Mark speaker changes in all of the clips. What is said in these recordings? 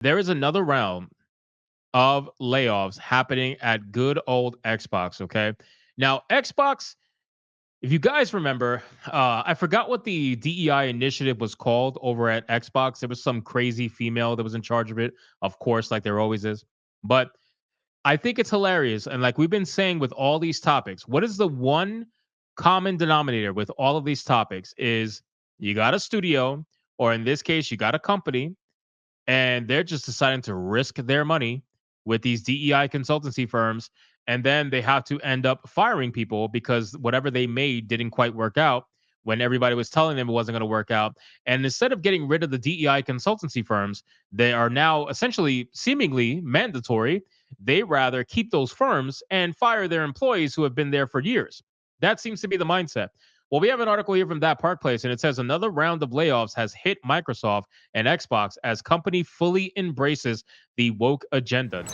Speaker 1: There is another round of layoffs happening at good old Xbox. Okay. Now, Xbox, if you guys remember, I forgot what the DEI initiative was called over at Xbox. There was some crazy female that was in charge of it, of course, like there always is. But I think it's hilarious. And like we've been saying with all these topics, what is the one common denominator with all of these topics is you got a studio, or in this case, you got a company, and they're just deciding to risk their money with these DEI consultancy firms. And then they have to end up firing people because whatever they made didn't quite work out when everybody was telling them it wasn't going to work out. And instead of getting rid of the DEI consultancy firms, they are now essentially seemingly mandatory. They rather keep those firms and fire their employees who have been there for years. That seems to be the mindset. Well, we have an article here from That Park Place, and it says another round of layoffs has hit Microsoft and Xbox as company fully embraces the woke agenda.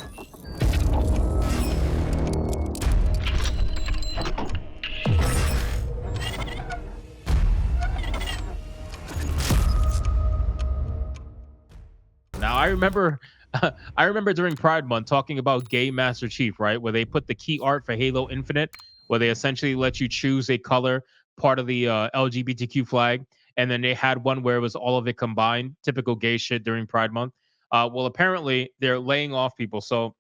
Speaker 1: Now, I remember, I remember during Pride Month talking about Gay Master Chief, right, where they put the key art for Halo Infinite, where they essentially let you choose a color, part of the LGBTQ flag, and then they had one where it was all of it combined, typical gay shit during Pride Month. Well, apparently they're laying off people, so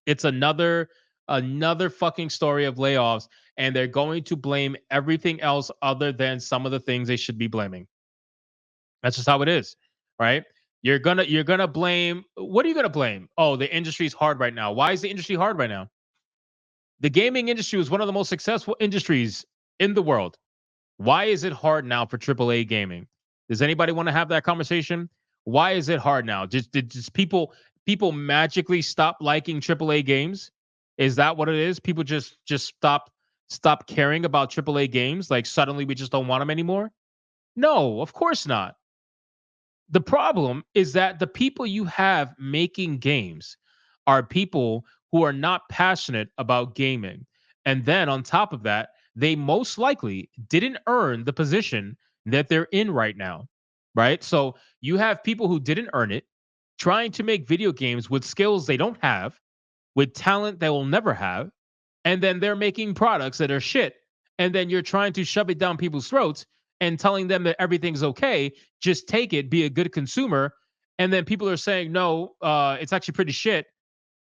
Speaker 1: it's another fucking story of layoffs, and they're going to blame everything else other than some of the things they should be blaming. That's just how it is, right? You're gonna blame. What are you gonna blame? Oh, the industry's hard right now. Why is the industry hard right now? The gaming industry is one of the most successful industries in the world. Why is it hard now for AAA gaming? Does anybody want to have that conversation? Why is it hard now? Just people magically stop liking AAA games? Is that what it is? People just stop caring about AAA games? Like suddenly we just don't want them anymore? No, of course not. The problem is that the people you have making games are people who are not passionate about gaming. And then on top of that, they most likely didn't earn the position that they're in right now. Right. So you have people who didn't earn it trying to make video games with skills they don't have, with talent they will never have. And then they're making products that are shit. And then you're trying to shove it down people's throats and telling them that everything's okay. Just take it, be a good consumer. And then people are saying, no, it's actually pretty shit.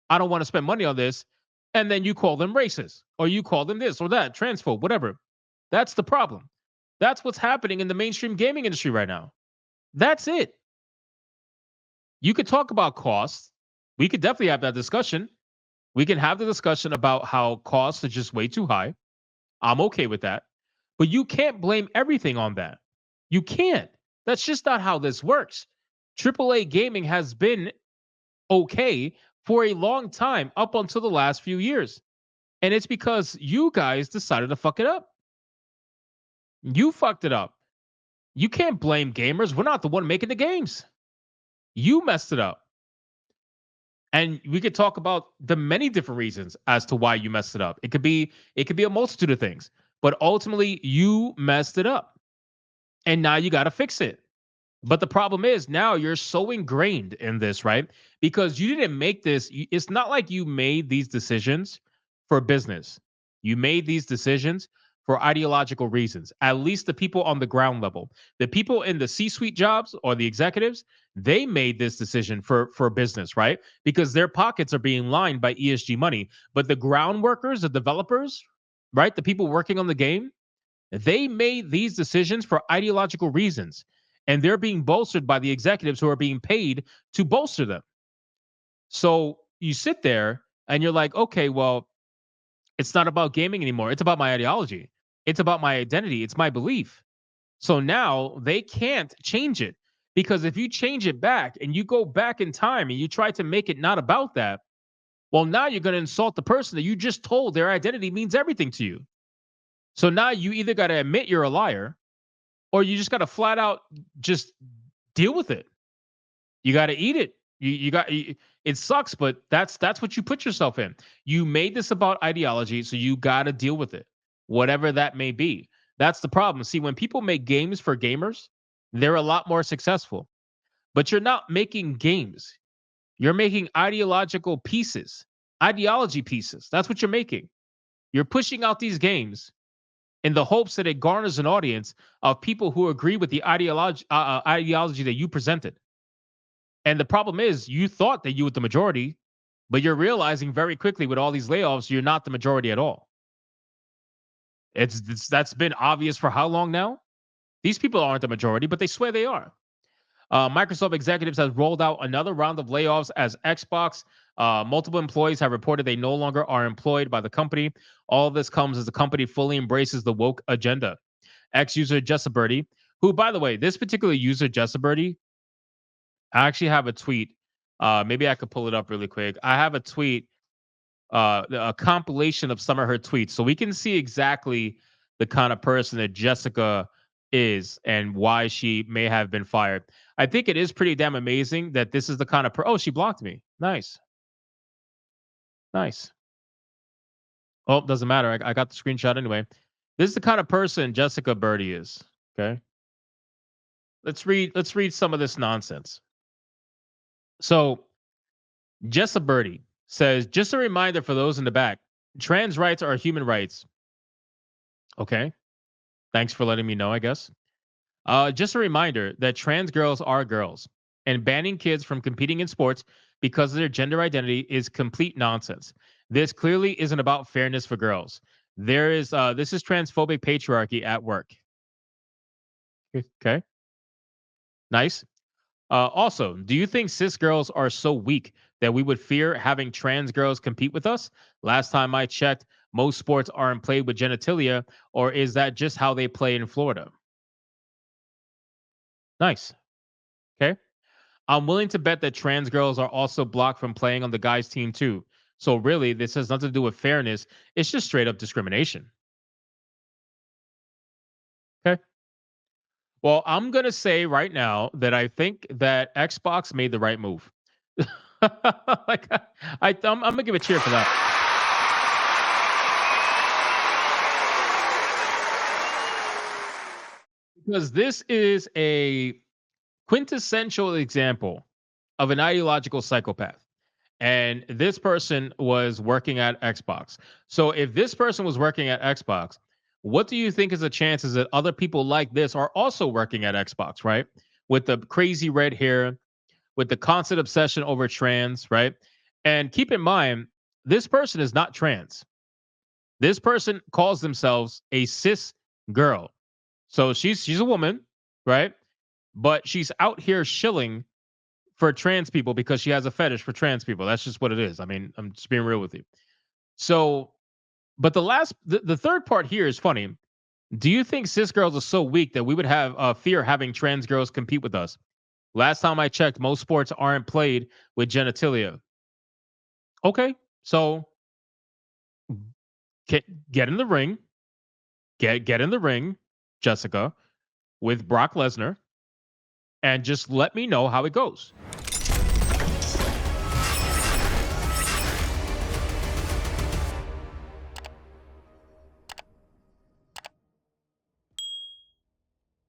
Speaker 1: I don't want to spend money on this. And then you call them racist or you call them this or that, transphobe, whatever. That's the problem. That's what's happening in the mainstream gaming industry right now. That's it. You could talk about costs. We could definitely have that discussion. We can have the discussion about how costs are just way too high. I'm okay with that. But you can't blame everything on that. You can't. That's just not how this works. AAA gaming has been okay for a long time up until the last few years. And it's because you guys decided to fuck it up. You fucked it up. You can't blame gamers. We're not the one making the games. You messed it up. And we could talk about the many different reasons as to why you messed it up. It could be a multitude of things, but ultimately you messed it up. And now you got to fix it. But the problem is now you're so ingrained in this, right? Because you didn't make this. It's not like you made these decisions for business. You made these decisions for ideological reasons. At least the people on the ground level, the people in the C-suite jobs or the executives, they made this decision for business, right? Because their pockets are being lined by ESG money. But the ground workers, the developers, right? The people working on the game, they made these decisions for ideological reasons, and they're being bolstered by the executives who are being paid to bolster them. So you sit there and you're like, okay, well, it's not about gaming anymore. It's about my ideology. It's about my identity. It's my belief. So now they can't change it because if you change it back and you go back in time and you try to make it not about that, well, now you're going to insult the person that you just told their identity means everything to you. So now you either got to admit you're a liar or you just got to flat out just deal with it. You got to eat it. It sucks, but that's what you put yourself in. You made this about ideology, so you got to deal with it, whatever that may be. That's the problem. See, when people make games for gamers, they're a lot more successful. But you're not making games. You're making ideology pieces. That's what you're making. You're pushing out these games in the hopes that it garners an audience of people who agree with the ideology that you presented. And the problem is, you thought that you were the majority, but you're realizing very quickly with all these layoffs, you're not the majority at all. That's been obvious for how long now? These people aren't the majority, but they swear they are. Microsoft executives have rolled out another round of layoffs as Xbox. Multiple employees have reported they no longer are employed by the company. All of this comes as the company fully embraces the woke agenda. X user Jessa Birdie, who, by the way, this particular user, Jessa Birdie, I actually have a tweet. Maybe I could pull it up really quick. I have a tweet, a compilation of some of her tweets, so we can see exactly the kind of person that Jessica is and why she may have been fired. I think it is pretty damn amazing that this is the kind of oh, she blocked me. Nice, nice. Oh, doesn't matter. I got the screenshot anyway. This is the kind of person Jessica Birdie is. Okay, let's read some of this nonsense. So Jessa Birdie says, just a reminder for those in the back, trans rights are human rights. Okay. Thanks for letting me know, I guess. Just a reminder that trans girls are girls, and banning kids from competing in sports because of their gender identity is complete nonsense. This clearly isn't about fairness for girls. This is transphobic patriarchy at work. Okay. Nice. Also, do you think cis girls are so weak that we would fear having trans girls compete with us? Last time I checked, most sports aren't played with genitalia, or is that just how they play in Florida? Nice. Okay. I'm willing to bet that trans girls are also blocked from playing on the guys' team too. So really, this has nothing to do with fairness. It's just straight up discrimination. Okay. Well, I'm gonna say right now that I think that Xbox made the right move. like I'm gonna give a cheer for that. Because this is a quintessential example of an ideological psychopath. And this person was working at Xbox. So if this person was working at Xbox, what do you think is the chances that other people like this are also working at Xbox, right? With the crazy red hair, with the constant obsession over trans, right? And keep in mind, this person is not trans. This person calls themselves a cis girl. So she's a woman, right? But she's out here shilling for trans people because she has a fetish for trans people. That's just what it is. I mean, I'm just being real with you. So, but the third part here is funny. Do you think cis girls are so weak that we would have fear having trans girls compete with us? Last time I checked, most sports aren't played with genitalia. Okay, so get get in the ring, get in the ring, Jessica, with Brock Lesnar, and just let me know how it goes.